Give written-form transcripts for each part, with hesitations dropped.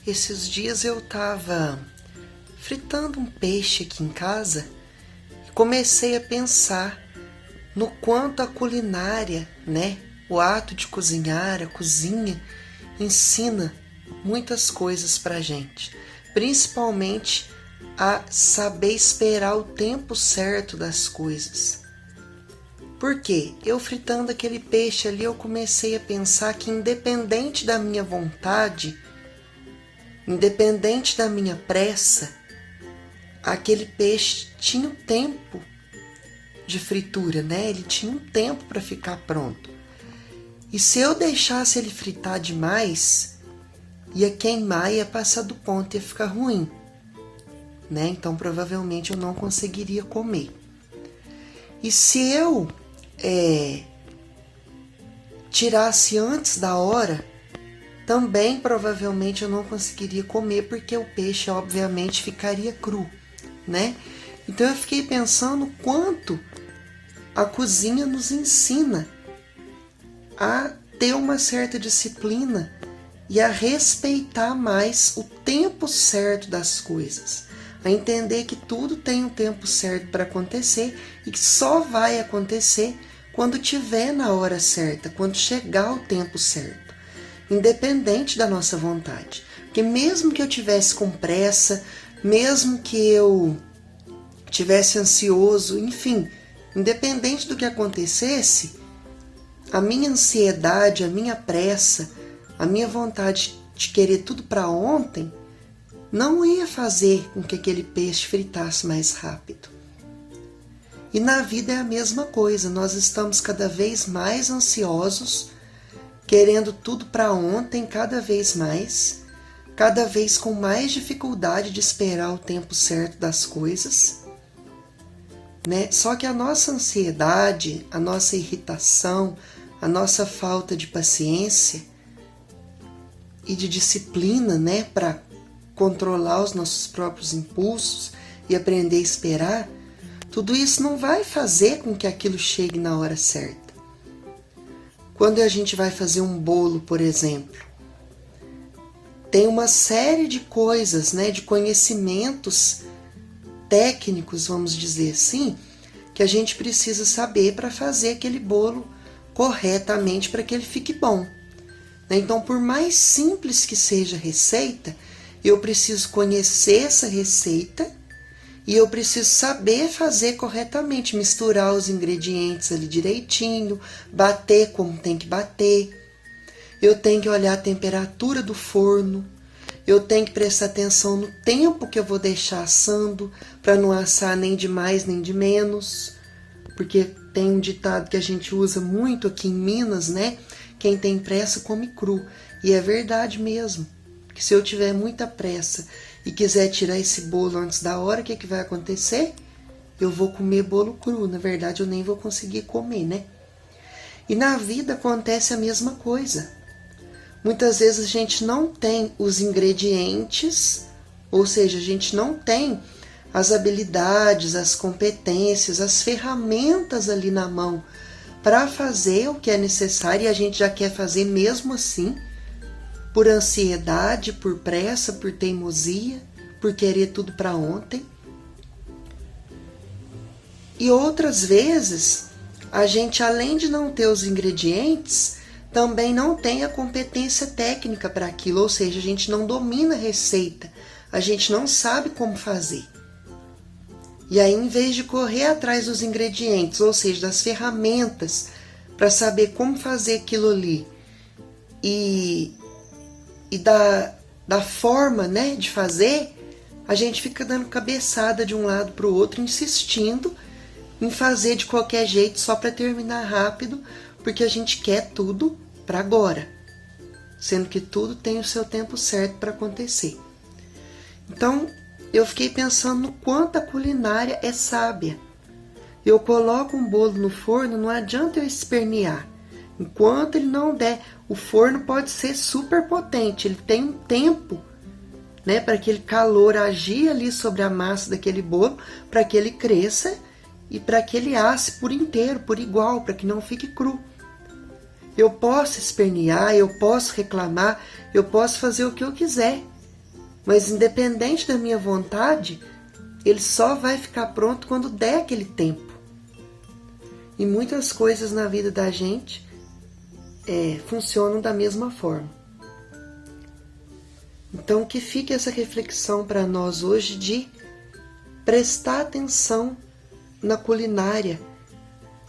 Esses dias eu tava fritando um peixe aqui em casa e comecei a pensar no quanto a culinária, né, o ato de cozinhar, a cozinha, ensina muitas coisas pra gente, principalmente a saber esperar o tempo certo das coisas. Por quê? Eu fritando aquele peixe ali, eu comecei a pensar que independente da minha vontade, independente da minha pressa, aquele peixe tinha um tempo de fritura, né? Ele tinha um tempo para ficar pronto. E se eu deixasse ele fritar demais, ia queimar, ia passar do ponto, ia ficar ruim, né? Então provavelmente eu não conseguiria comer. E se eu tirasse antes da hora, também provavelmente eu não conseguiria comer, porque o peixe obviamente ficaria cru, né? Então eu fiquei pensando quanto a cozinha nos ensina a ter uma certa disciplina e a respeitar mais o tempo certo das coisas, a entender que tudo tem um tempo certo para acontecer e que só vai acontecer quando tiver na hora certa, quando chegar o tempo certo, independente da nossa vontade. Porque mesmo que eu tivesse com pressa, mesmo que eu tivesse ansioso, enfim, independente do que acontecesse, a minha ansiedade, a minha pressa, a minha vontade de querer tudo para ontem, não ia fazer com que aquele peixe fritasse mais rápido. E na vida é a mesma coisa, nós estamos cada vez mais ansiosos, querendo tudo para ontem cada vez mais, cada vez com mais dificuldade de esperar o tempo certo das coisas, né? Só que a nossa ansiedade, a nossa irritação, a nossa falta de paciência e de disciplina, né, para controlar os nossos próprios impulsos e aprender a esperar, tudo isso não vai fazer com que aquilo chegue na hora certa. Quando a gente vai fazer um bolo, por exemplo, tem uma série de coisas, né, de conhecimentos técnicos, vamos dizer assim, que a gente precisa saber para fazer aquele bolo corretamente para que ele fique bom. Então, por mais simples que seja a receita, eu preciso conhecer essa receita e eu preciso saber fazer corretamente, misturar os ingredientes ali direitinho, bater como tem que bater. Eu tenho que olhar a temperatura do forno, eu tenho que prestar atenção no tempo que eu vou deixar assando, para não assar nem de mais nem de menos, porque tem um ditado que a gente usa muito aqui em Minas, né? Quem tem pressa come cru. E é verdade mesmo, que se eu tiver muita pressa e quiser tirar esse bolo antes da hora, o que vai acontecer? Eu vou comer bolo cru, na verdade eu nem vou conseguir comer, né? E na vida acontece a mesma coisa. Muitas vezes a gente não tem os ingredientes, ou seja, a gente não tem as habilidades, as competências, as ferramentas ali na mão para fazer o que é necessário e a gente já quer fazer mesmo assim, por ansiedade, por pressa, por teimosia, por querer tudo para ontem. E outras vezes, a gente, além de não ter os ingredientes, também não tem a competência técnica para aquilo, ou seja, a gente não domina a receita, a gente não sabe como fazer. E aí, em vez de correr atrás dos ingredientes, ou seja, das ferramentas para saber como fazer aquilo ali e da forma, né, de fazer, a gente fica dando cabeçada de um lado para o outro, insistindo em fazer de qualquer jeito só para terminar rápido, porque a gente quer tudo para agora, sendo que tudo tem o seu tempo certo para acontecer. Então, eu fiquei pensando no quanto a culinária é sábia. Eu coloco um bolo no forno, não adianta eu espernear. Enquanto ele não der, o forno pode ser super potente, ele tem um tempo, né, para aquele calor agir ali sobre a massa daquele bolo, para que ele cresça e para que ele asse por inteiro, por igual, para que não fique cru. Eu posso espernear, eu posso reclamar, eu posso fazer o que eu quiser, Mas independente da minha vontade, ele só vai ficar pronto quando der aquele tempo. E muitas coisas na vida da gente funcionam da mesma forma. Então que fique essa reflexão para nós hoje de prestar atenção na culinária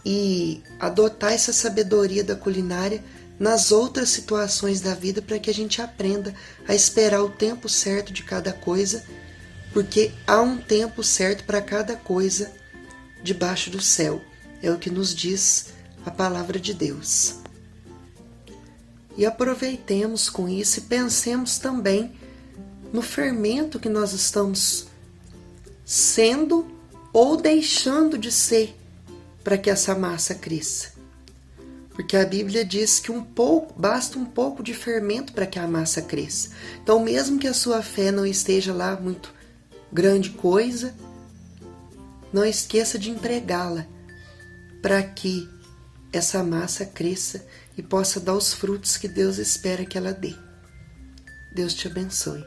e adotar essa sabedoria da culinária nas outras situações da vida, para que a gente aprenda a esperar o tempo certo de cada coisa, porque há um tempo certo para cada coisa debaixo do céu. É o que nos diz a palavra de Deus. E aproveitemos com isso e pensemos também no fermento que nós estamos sendo ou deixando de ser para que essa massa cresça. Porque a Bíblia diz que basta um pouco de fermento para que a massa cresça. Então, mesmo que a sua fé não esteja lá muito grande coisa, não esqueça de empregá-la para que essa massa cresça e possa dar os frutos que Deus espera que ela dê. Deus te abençoe.